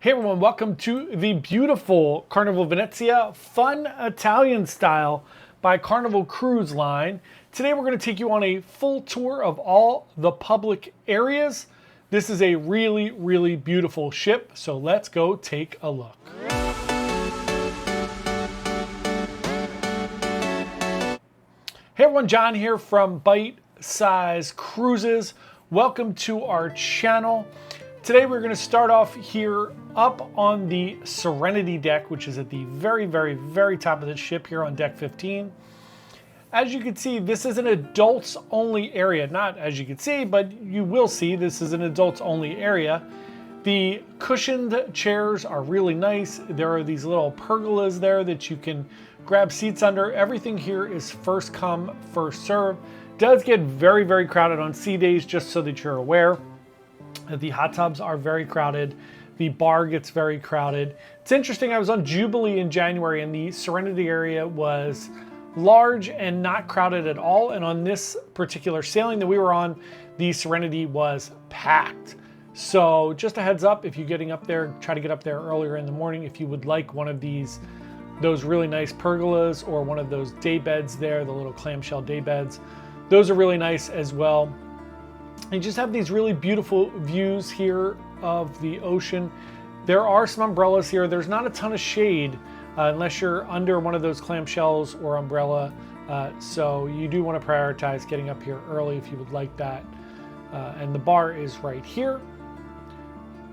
Hey everyone, welcome to the beautiful Carnival Venezia Fun Italian Style by Carnival Cruise Line. Today we're going to take you on a full tour of all the public areas. This is a really beautiful ship, so let's go take a look. Hey everyone, John here from Byte Size Cruises. Welcome to our channel. Today we're going to start off here up on the Serenity Deck, which is at the very top of the ship here on deck 15. As you can see, this is an adults only area. Not as you can see, but you will see this is an adults only area. The cushioned chairs are really nice. There are these little pergolas there that you can grab seats under. Everything here is first come, first serve. Does get very crowded on sea days, just so that you're aware. The hot tubs are very crowded. The bar gets very crowded. It's interesting, I was on Jubilee in January and the Serenity area was large and not crowded at all. And on this particular sailing that we were on, the Serenity was packed. So just a heads up, if you're getting up there, try to get up there earlier in the morning. If you would like one of those really nice pergolas or one of those day beds there, the little clamshell day beds, those are really nice as well. You just have these really beautiful views here of the ocean. There are some umbrellas here. There's not a ton of shade unless you're under one of those clamshells or umbrella. So you do want to prioritize getting up here early if you would like that. And the bar is right here.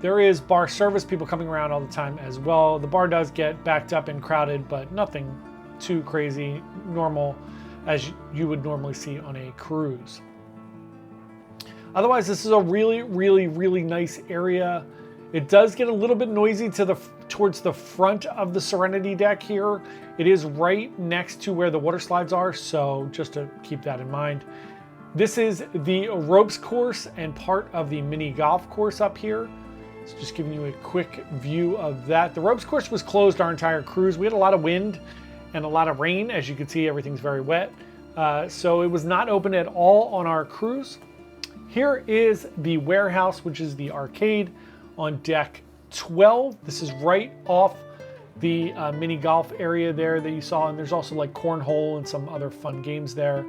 There is bar service, people coming around all the time as well. The bar does get backed up and crowded, but nothing too crazy, normal as you would normally see on a cruise. Otherwise, this is a really nice area. It does get a little bit noisy towards the front of the Serenity Deck here. It is right next to where the water slides are, so just to keep that in mind. This is the ropes course and part of the mini golf course up here. So just giving you a quick view of that. The ropes course was closed our entire cruise. We had a lot of wind and a lot of rain. As you can see, everything's very wet. So it was not open at all on our cruise. Here is the warehouse, which is the arcade on deck 12. This is right off the mini golf area there that you saw. And there's also like cornhole and some other fun games there.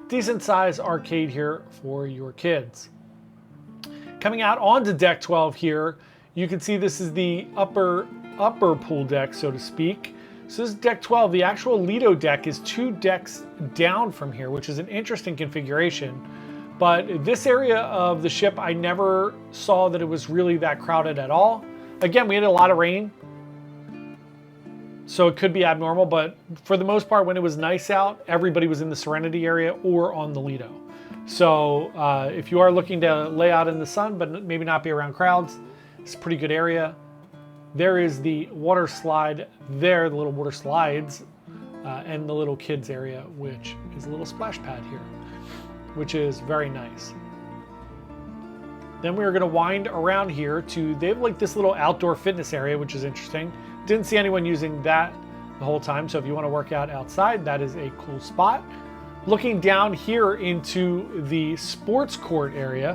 Decent size arcade here for your kids. Coming out onto deck 12 here, you can see this is the upper pool deck, so to speak. So this is deck 12. The actual Lido deck is 2 decks down from here, which is an interesting configuration. But this area of the ship, I never saw that it was really that crowded at all. Again, we had a lot of rain, so it could be abnormal, but for the most part, when it was nice out, everybody was in the Serenity area or on the Lido. So if you are looking to lay out in the sun, but maybe not be around crowds, it's a pretty good area. There is the water slide there, the little water slides, and the little kids area, which is a little splash pad here, which is very nice. Then we're going to wind around here they have like this little outdoor fitness area, which is interesting. Didn't see anyone using that the whole time, so if you want to work out outside, that is a cool spot. Looking down here into the sports court area,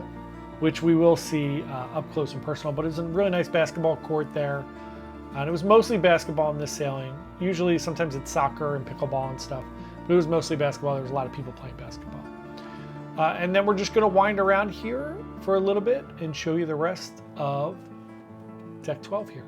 which we will see up close and personal, but it's a really nice basketball court there. And it was mostly basketball in this sailing. Usually, sometimes it's soccer and pickleball and stuff, but it was mostly basketball. There was a lot of people playing basketball. And then we're just going to wind around here for a little bit and show you the rest of deck 12 here.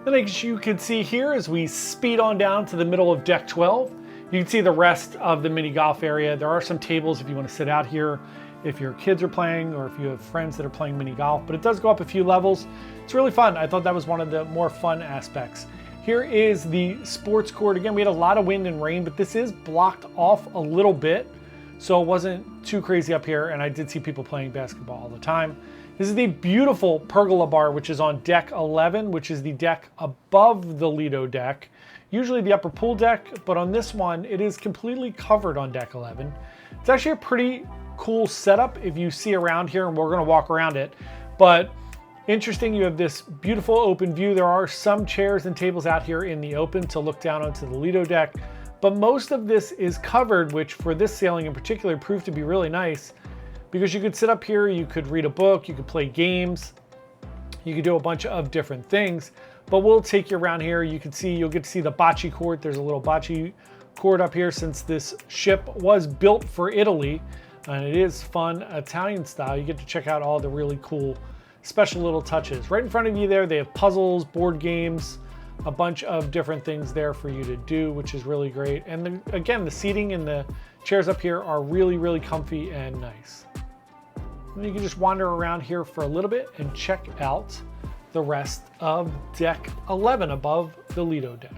Then as you can see here, as we speed on down to the middle of deck 12, you can see the rest of the mini golf area. There are some tables if you want to sit out here, if your kids are playing or if you have friends that are playing mini golf, but it does go up a few levels. It's really fun. I thought that was one of the more fun aspects. Here is the sports court. Again, we had a lot of wind and rain, but this is blocked off a little bit, so it wasn't too crazy up here, and I did see people playing basketball all the time. This is the beautiful Pergola Bar, which is on deck 11, which is the deck above the Lido deck. Usually the upper pool deck, but on this one, it is completely covered on deck 11. It's actually a pretty cool setup if you see around here, and we're gonna walk around it, but interesting, you have this beautiful open view. There are some chairs and tables out here in the open to look down onto the Lido deck, but most of this is covered, which for this sailing in particular proved to be really nice because you could sit up here, you could read a book, you could play games, you could do a bunch of different things. But we'll take you around here. You can see, you'll get to see the bocce court. There's a little bocce court up here since this ship was built for Italy, and it is fun Italian style. You get to check out all the really cool special little touches. Right in front of you there, they have puzzles, board games, a bunch of different things there for you to do, which is really great. And again, the seating and the chairs up here are really, really comfy and nice. And you can just wander around here for a little bit and check out the rest of deck 11 above the Lido deck.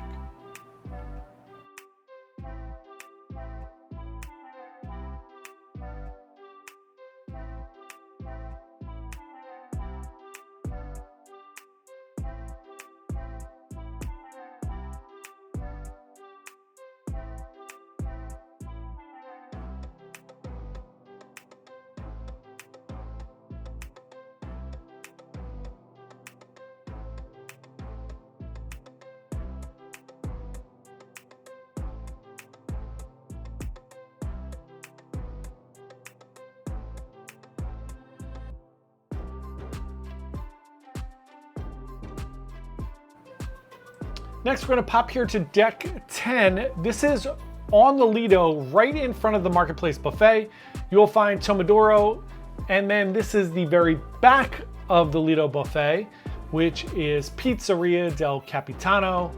Next, we're going to pop here to deck 10. This is on the Lido, right in front of the Marketplace Buffet. You'll find Tomodoro, and then this is the very back of the Lido Buffet, which is Pizzeria del Capitano.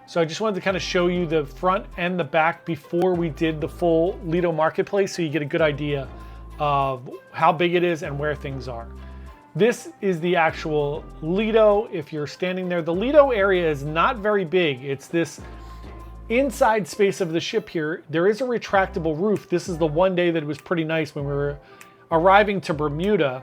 So I just wanted to kind of show you the front and the back before we did the full Lido Marketplace, so you get a good idea of how big it is and where things are. This is the actual Lido. If you're standing there, the Lido area is not very big. It's this inside space of the ship here. There is a retractable roof. This is the one day that it was pretty nice when we were arriving to Bermuda.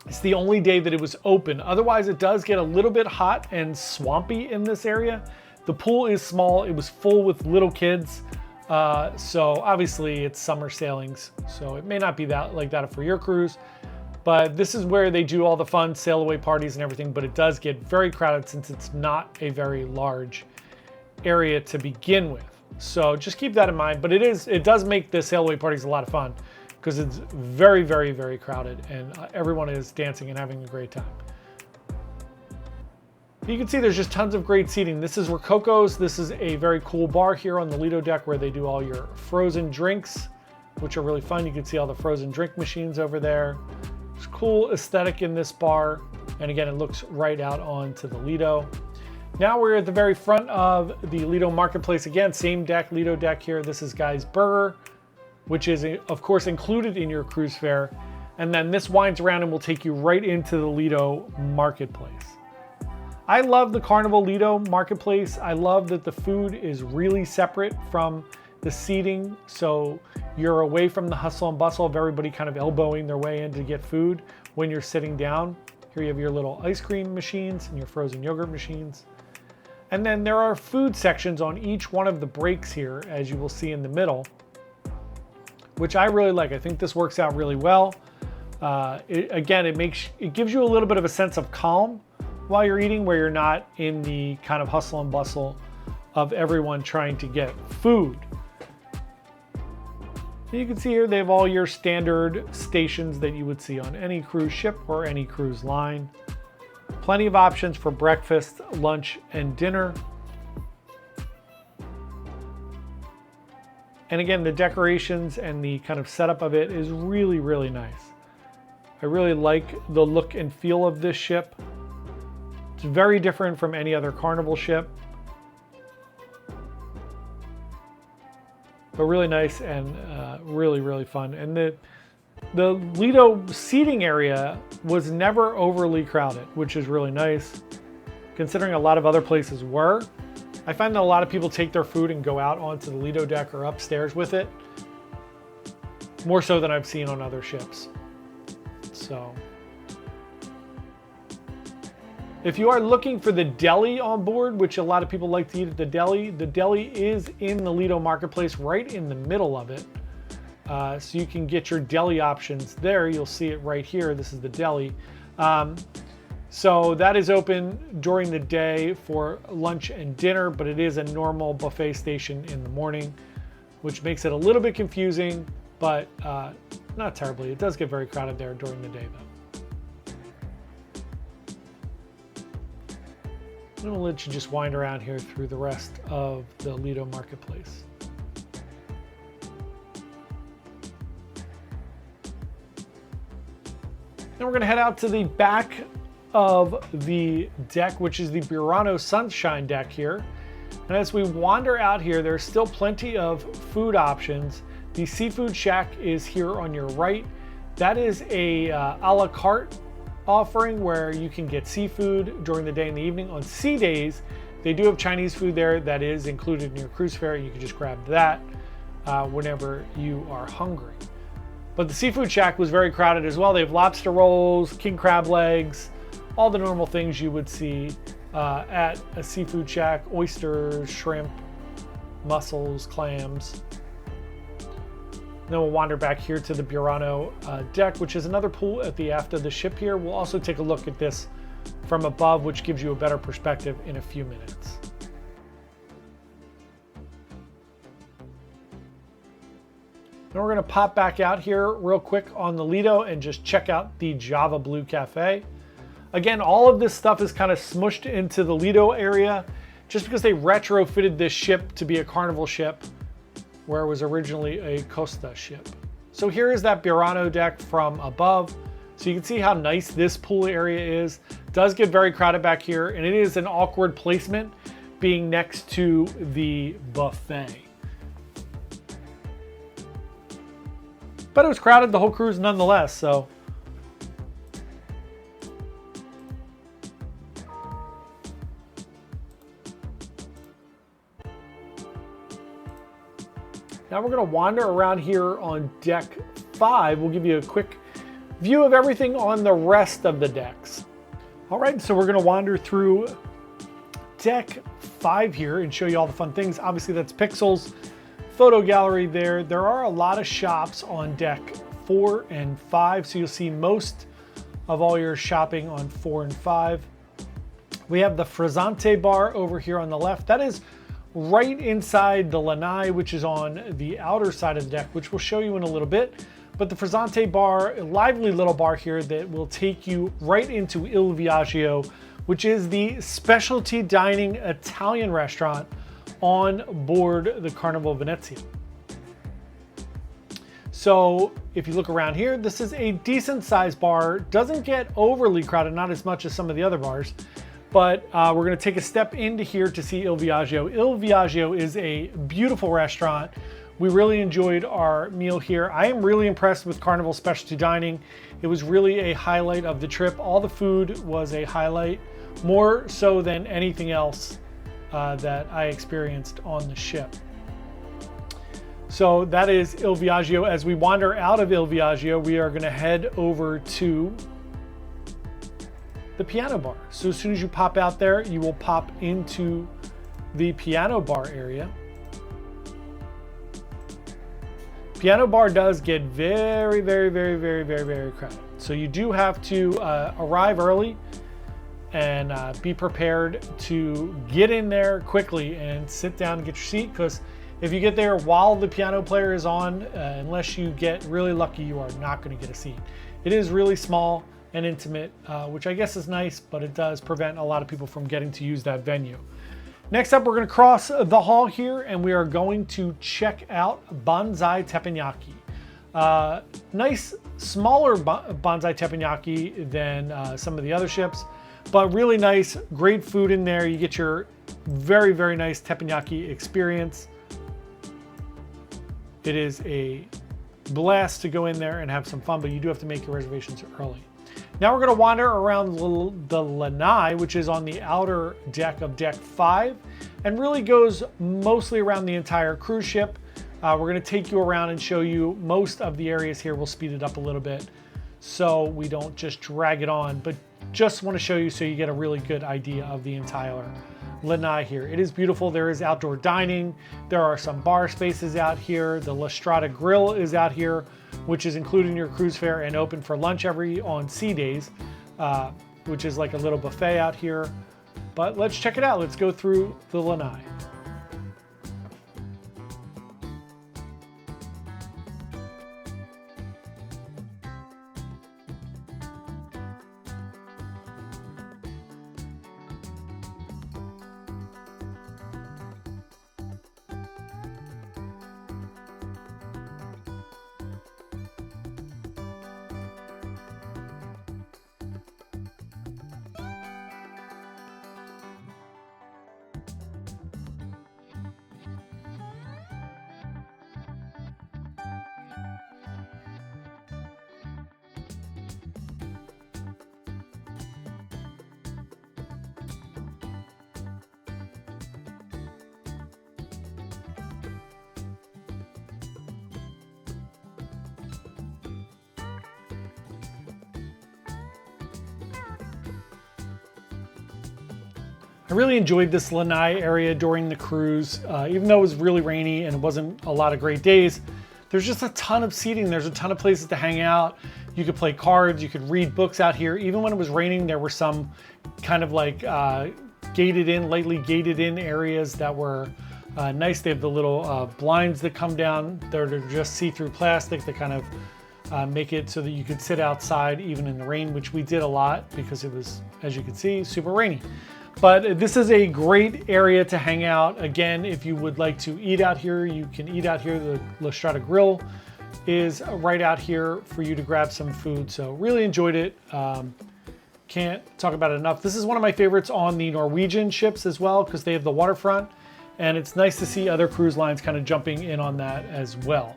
It's the only day that it was open. Otherwise, it does get a little bit hot and swampy in this area. The pool is small. It was full with little kids. So obviously it's summer sailings. So it may not be that like that for your cruise. But this is where they do all the fun sail away parties and everything, but it does get very crowded since it's not a very large area to begin with. So just keep that in mind, but it does make the sail away parties a lot of fun because it's very, very, very crowded and everyone is dancing and having a great time. You can see there's just tons of great seating. This is Rococo's. This is a very cool bar here on the Lido deck where they do all your frozen drinks, which are really fun. You can see all the frozen drink machines over there. It's cool aesthetic in this bar. And again, it looks right out onto the Lido. Now we're at the very front of the Lido Marketplace. Again, same deck, Lido deck here. This is Guy's Burger, which is of course included in your cruise fare. And then this winds around and will take you right into the Lido Marketplace. I love the Carnival Lido Marketplace. I love that the food is really separate from the seating, so you're away from the hustle and bustle of everybody kind of elbowing their way in to get food when you're sitting down. Here you have your little ice cream machines and your frozen yogurt machines. And then there are food sections on each one of the breaks here, as you will see in the middle, which I really like. I think this works out really well. It gives you a little bit of a sense of calm while you're eating, where you're not in the kind of hustle and bustle of everyone trying to get food. You can see here they have all your standard stations that you would see on any cruise ship or any cruise line. Plenty of options for breakfast, lunch, and dinner. And again, the decorations and the kind of setup of it is really, really nice. I really like the look and feel of this ship. It's very different from any other Carnival ship. But really nice and really, really fun. And the Lido seating area was never overly crowded, which is really nice, considering a lot of other places were. I find that a lot of people take their food and go out onto the Lido deck or upstairs with it, more so than I've seen on other ships. So if you are looking for the deli on board, which a lot of people like to eat at the deli is in the Lido Marketplace, right in the middle of it. So you can get your deli options there. You'll see it right here. This is the deli. So that is open during the day for lunch and dinner, but it is a normal buffet station in the morning, which makes it a little bit confusing but not terribly. It does get very crowded there during the day, though. I'm gonna let you just wind around here through the rest of the Lido Marketplace. Then we're gonna head out to the back of the deck, which is the Burano Sunshine deck here. And as we wander out here, there's still plenty of food options. The Seafood Shack is here on your right. That is a a la carte offering where you can get seafood during the day and the evening. On sea days, they do have Chinese food there that is included in your cruise fare. You can just grab that whenever you are hungry. But the Seafood Shack was very crowded as well. They have lobster rolls, king crab legs, all the normal things you would see at a Seafood Shack: oysters, shrimp, mussels, clams. Then we'll wander back here to the Burano deck, which is another pool at the aft of the ship here. We'll also take a look at this from above, which gives you a better perspective in a few minutes. Then we're gonna pop back out here real quick on the Lido and just check out the Java Blue Cafe. Again, all of this stuff is kind of smushed into the Lido area just because they retrofitted this ship to be a Carnival ship, where it was originally a Costa ship. So here is that Burano deck from above. So you can see how nice this pool area is. It does get very crowded back here, and it is an awkward placement being next to the buffet. But it was crowded the whole cruise nonetheless, so. Now we're going to wander around here on deck 5. We'll give you a quick view of everything on the rest of the decks. All right, so we're going to wander through deck 5 here and show you all the fun things. Obviously, that's Pixel's photo gallery there. There are a lot of shops on deck 4 and 5, so you'll see most of all your shopping on 4 and 5. We have the Frizzante bar over here on the left. That is right inside the Laai, which is on the outer side of the deck, which we'll show you in a little bit. But the Frizzante bar, a lively little bar here that will take you right into Il Viaggio, which is the specialty dining Italian restaurant on board the Carnival Venezia. So if you look around here, this is a decent sized bar. Doesn't get overly crowded, not as much as some of the other bars. But we're gonna take a step into here to see Il Viaggio. Il Viaggio is a beautiful restaurant. We really enjoyed our meal here. I am really impressed with Carnival specialty dining. It was really a highlight of the trip. All the food was a highlight, more so than anything else that I experienced on the ship. So that is Il Viaggio. As we wander out of Il Viaggio, we are gonna head over to the piano bar. So as soon as you pop out there, you will pop into the piano bar area. Piano bar does get very crowded. So you do have to arrive early and be prepared to get in there quickly and sit down and get your seat, because if you get there while the piano player is on, unless you get really lucky, you are not going to get a seat. It is really small and intimate, which I guess is nice, but it does prevent a lot of people from getting to use that venue. Next up, we're going to cross the hall here, and we are going to check out Banzai Teppanyaki. Nice, smaller Banzai Teppanyaki than some of the other ships, but really nice, great food in there. You get your very nice teppanyaki experience. It is a blast to go in there and have some fun, but you do have to make your reservations early. Now we're going to wander around the Laai, which is on the outer deck of deck 5, and really goes mostly around the entire cruise ship. We're going to take you around and show you most of the areas here. We'll speed it up a little bit so we don't just drag it on, but just want to show you so you get a really good idea of the entire Laai here. It is beautiful. There is outdoor dining. There are some bar spaces out here. The La Strada Grill is out here, which is included in your cruise fare and open for lunch on sea days, which is like a little buffet out here. But let's check it out. Let's go through the Laai. I really enjoyed this Laai area during the cruise. Even though it was really rainy and it wasn't a lot of great days, there's just a ton of seating. There's a ton of places to hang out. You could play cards, you could read books out here. Even when it was raining, there were some kind of like lightly gated in areas that were nice. They have the little blinds that come down. They're just see-through plastic that kind of make it so that you could sit outside even in the rain, which we did a lot because it was, as you can see, super rainy. But this is a great area to hang out. Again, if you would like to eat out here, you can eat out here. The La Strada Grill is right out here for you to grab some food. So really enjoyed it. Can't talk about it enough. This is one of my favorites on the Norwegian ships as well because they have the waterfront, and it's nice to see other cruise lines kind of jumping in on that as well.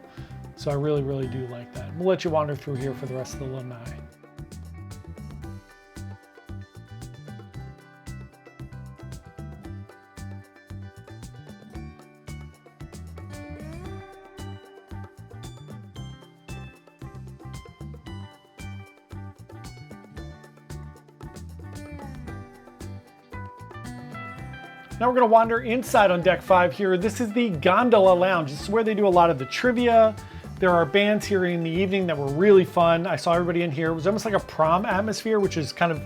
So I really, really do like that. We'll let you wander through here for the rest of the Laai. Now we're going to wander inside on deck 5 here. This is the Gondola Lounge. This is where they do a lot of the trivia. There are bands here in the evening that were really fun. I saw everybody in here. It was almost like a prom atmosphere, which is kind of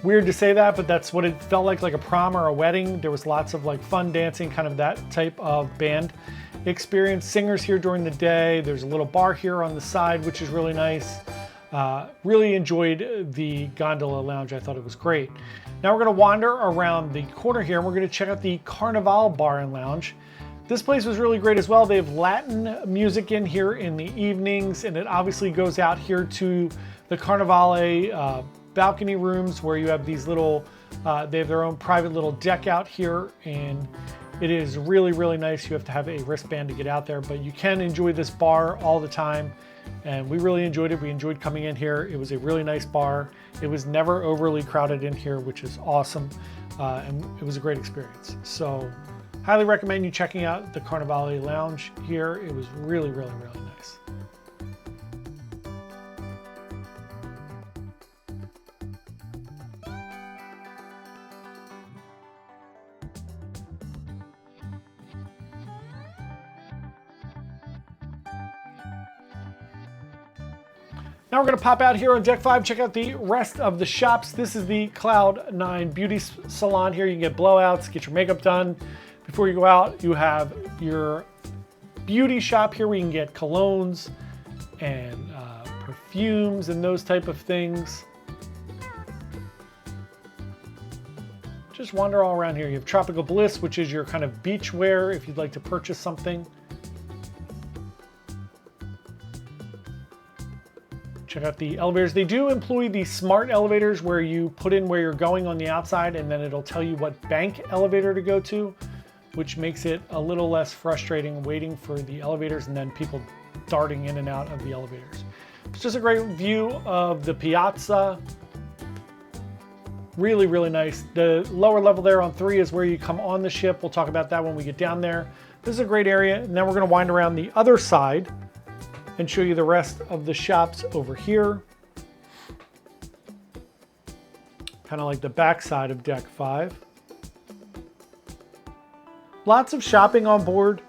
weird to say that, but that's what it felt like a prom or a wedding. There was lots of like fun dancing, kind of that type of band experience. Singers here during the day. There's a little bar here on the side, which is really nice. Really enjoyed the Gondola Lounge. I thought it was great. Now we're going to wander around the corner here and we're going to check out the Carnival Bar and Lounge. This place was really great as well. They have Latin music in here in the evenings, and it obviously goes out here to the Carnivale balcony rooms where you have these little, they have their own private little deck out here, and it is really, really nice. You have to have a wristband to get out there, but you can enjoy this bar all the time. And we really enjoyed it. We enjoyed coming in here. It was a really nice bar. It was never overly crowded in here, which is awesome. And it was a great experience. So highly recommend you checking out the Carnivale Lounge here. It was really, really, really nice. Now we're going to pop out here on deck 5, check out the rest of the shops. This is the Cloud 9 Beauty Salon here. You can get blowouts, get your makeup done. Before you go out, you have your beauty shop here where you can get colognes and perfumes and those type of things. Just wander all around here. You have Tropical Bliss, which is your kind of beach wear if you'd like to purchase something. Check out the elevators. They do employ the smart elevators where you put in where you're going on the outside and then it'll tell you what bank elevator to go to, which makes it a little less frustrating waiting for the elevators and then people darting in and out of the elevators. It's just a great view of the piazza. Really, really nice. The lower level there on 3 is where you come on the ship. We'll talk about that when we get down there. This is a great area. And then we're going to wind around the other side and show you the rest of the shops over here. Kind of like the back side of deck 5. Lots of shopping on board.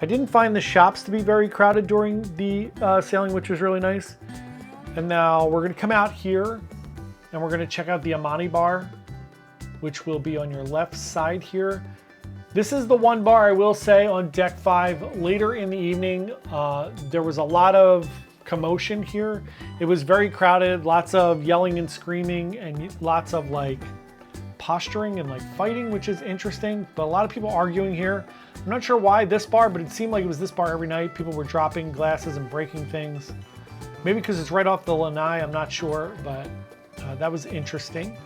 I didn't find the shops to be very crowded during the sailing, which was really nice. And now we're going to come out here and we're going to check out the Amani Bar, which will be on your left side here. This is the one bar I will say on deck 5 later in the evening. There was a lot of commotion here. It was very crowded, lots of yelling and screaming and lots of like posturing and like fighting, which is interesting, but a lot of people arguing here. I'm not sure why this bar, but it seemed like it was this bar every night. People were dropping glasses and breaking things. Maybe because it's right off the Laai, I'm not sure, but that was interesting.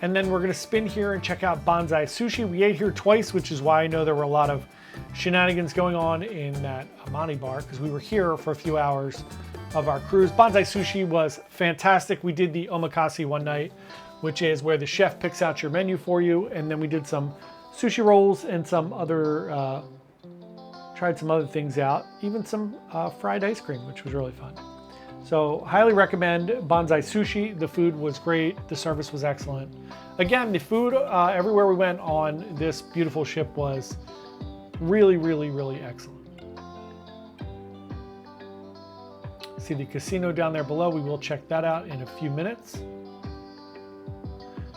And then we're going to spin here and check out Bonsai Sushi. We ate here twice, which is why I know there were a lot of shenanigans going on in that Amani Bar, because we were here for a few hours of our cruise. Bonsai Sushi was fantastic. We did the omakase one night, which is where the chef picks out your menu for you. And then we did some sushi rolls and some other, tried some other things out, even some fried ice cream, which was really fun. So highly recommend Banzai Sushi. The food was great. The service was excellent. Again, the food everywhere we went on this beautiful ship was really, really, really excellent. See the casino down there below. We will check that out in a few minutes.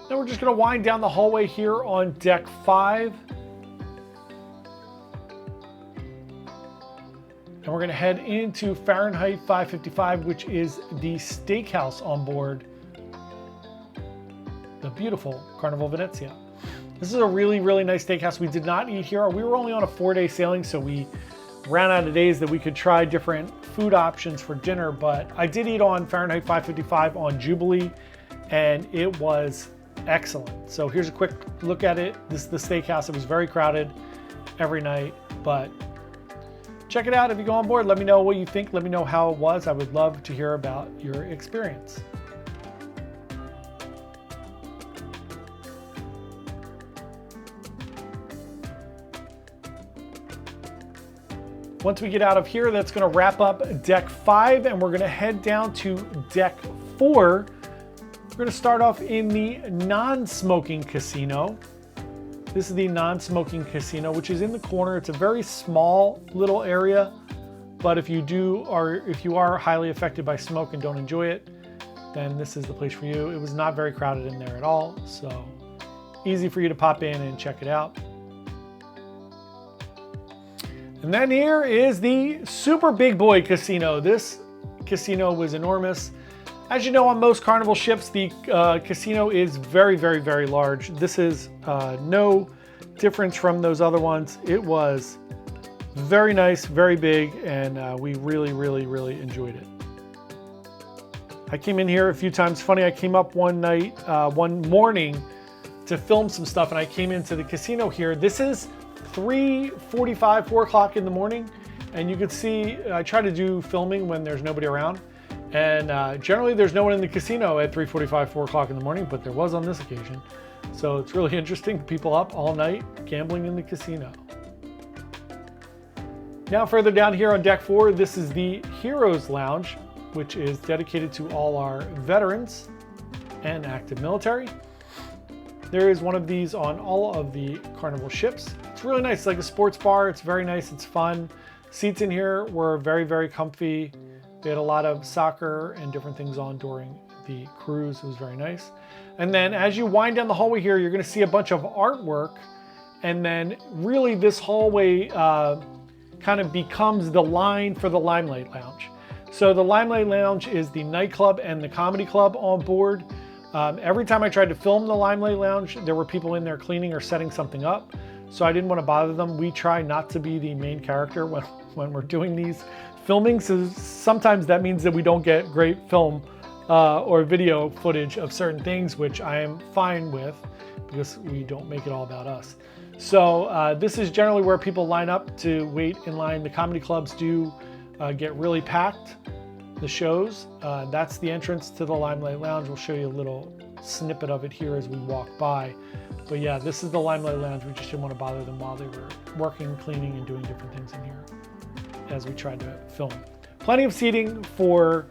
Then we're just going to wind down the hallway here on deck 5. And we're going to head into Fahrenheit 555, which is the steakhouse on board the beautiful Carnival Venezia. This is a really, really nice steakhouse. We did not eat here. We were only on a 4-day sailing, so we ran out of days that we could try different food options for dinner, but I did eat on Fahrenheit 555 on Jubilee, and it was excellent. So here's a quick look at it. This is the steakhouse. It was very crowded every night, but check it out if you go on board. Let me know what you think. Let me know how it was. I would love to hear about your experience. Once we get out of here, that's going to wrap up deck 5, and we're going to head down to deck 4. We're going to start off in the non-smoking casino. This is the non-smoking casino, which is in the corner. It's a very small little area, but if you are highly affected by smoke and don't enjoy it, then this is the place for you. It was not very crowded in there at all, so easy for you to pop in and check it out. And then here is the super big boy casino. This casino was enormous. As you know, on most Carnival ships, the casino is very, very, very large. This is no difference from those other ones. It was very nice, very big, and we really, really, really enjoyed it. I came in here a few times. Funny, I came up one morning to film some stuff, and I came into the casino here. This is 3:45, 4 o'clock in the morning, and you could see I try to do filming when there's nobody around, and generally there's no one in the casino at 3:45, 4 o'clock in the morning, but there was on this occasion. So it's really interesting. People up all night gambling in the casino. Now further down here on deck 4, this is the Heroes Lounge, which is dedicated to all our veterans and active military. There is one of these on all of the Carnival ships. It's really nice. It's like a sports bar. It's very nice. It's fun. Seats in here were very, very comfy. They had a lot of soccer and different things on during the cruise. It was very nice. And then as you wind down the hallway here, you're going to see a bunch of artwork. And then really this hallway kind of becomes the line for the Limelight Lounge. So the Limelight Lounge is the nightclub and the comedy club on board. Every time I tried to film the Limelight Lounge, there were people in there cleaning or setting something up. So I didn't want to bother them. We try not to be the main character when we're doing these filming. So sometimes that means that we don't get great film or video footage of certain things, which I am fine with because we don't make it all about us. So this is generally where people line up to wait in line. The comedy clubs do get really packed. The shows, that's the entrance to the Limelight Lounge. We'll show you a little snippet of it here as we walk by. But yeah, this is the Limelight Lounge. We just didn't want to bother them while they were working, cleaning, and doing different things in here as we tried to film. Plenty of seating for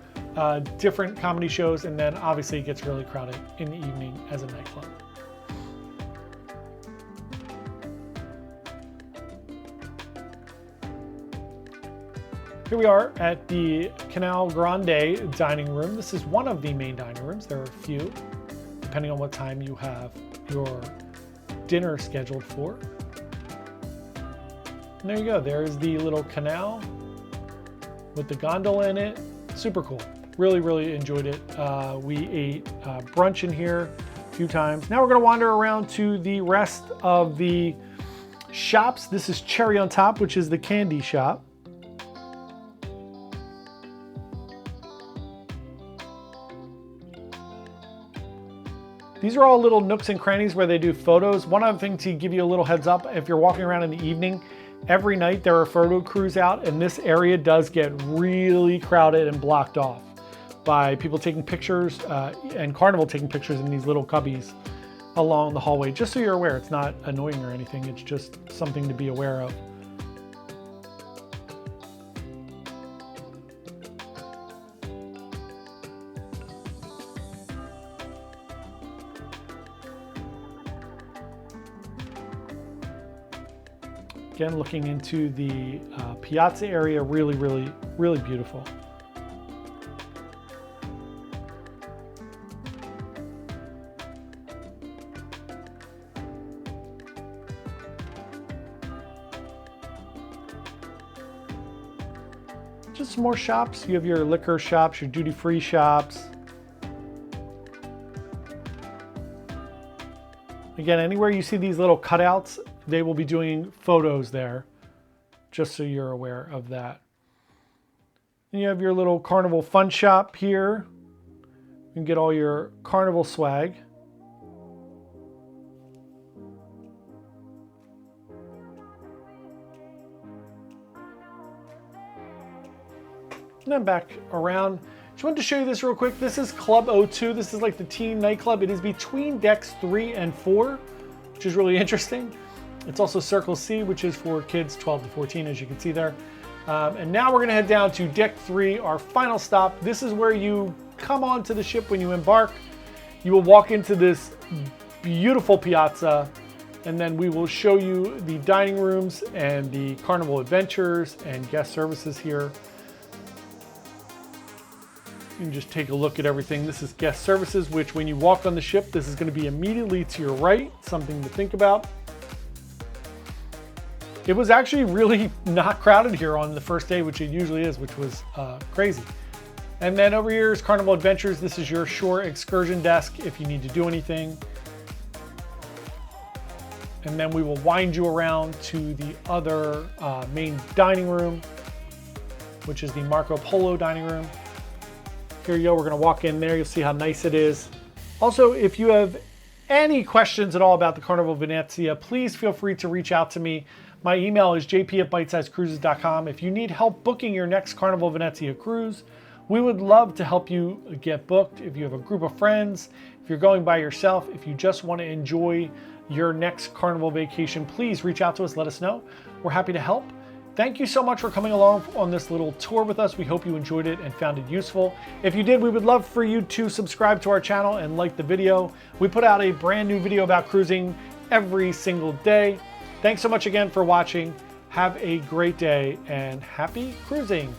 different comedy shows, and then obviously it gets really crowded in the evening as a nightclub. Here we are at the Canal Grande dining room. This is one of the main dining rooms. There are a few, depending on what time you have your dinner scheduled for. And there you go. There's the little canal with the gondola in it. Super cool. Really, really enjoyed it. We ate brunch in here a few times. Now we're going to wander around to the rest of the shops. This is Cherry on Top, which is the candy shop. These are all little nooks and crannies where they do photos. One other thing to give you a little heads up, if you're walking around in the evening, every night there are photo crews out, and this area does get really crowded and blocked off by people taking pictures and Carnival taking pictures in these little cubbies along the hallway. Just so you're aware, it's not annoying or anything. It's just something to be aware of. Again, looking into the piazza area, really, really, really beautiful. Just some more shops. You have your liquor shops, your duty-free shops. Again, anywhere you see these little cutouts, they will be doing photos there, just so you're aware of that. And you have your little Carnival Fun Shop here. You can get all your Carnival swag. And then back around. Just wanted to show you this real quick. This is Club 02. This is like the teen nightclub. It is between decks 3 and 4, which is really interesting. It's also Circle C, which is for kids 12 to 14, as you can see there. And now we're gonna head down to deck 3, our final stop. This is where you come onto the ship when you embark. You will walk into this beautiful piazza, and then we will show you the dining rooms and the Carnival Adventures and guest services here. You can just take a look at everything. This is guest services, which when you walk on the ship, this is going to be immediately to your right, something to think about. It was actually really not crowded here on the first day, which it usually is, which was crazy. And then over here is Carnival Adventures. This is your shore excursion desk if you need to do anything. And then we will wind you around to the other main dining room, which is the Marco Polo dining room. Here you go, we're gonna walk in there, you'll see how nice it is. Also, if you have any questions at all about the Carnival Venezia, please feel free to reach out to me. My email is jp@bytesizecruises.com. If you need help booking your next Carnival Venezia cruise, we would love to help you get booked. If you have a group of friends, if you're going by yourself, if you just wanna enjoy your next Carnival vacation, please reach out to us, let us know. We're happy to help. Thank you so much for coming along on this little tour with us. We hope you enjoyed it and found it useful. If you did, we would love for you to subscribe to our channel and like the video. We put out a brand new video about cruising every single day. Thanks so much again for watching. Have a great day and happy cruising.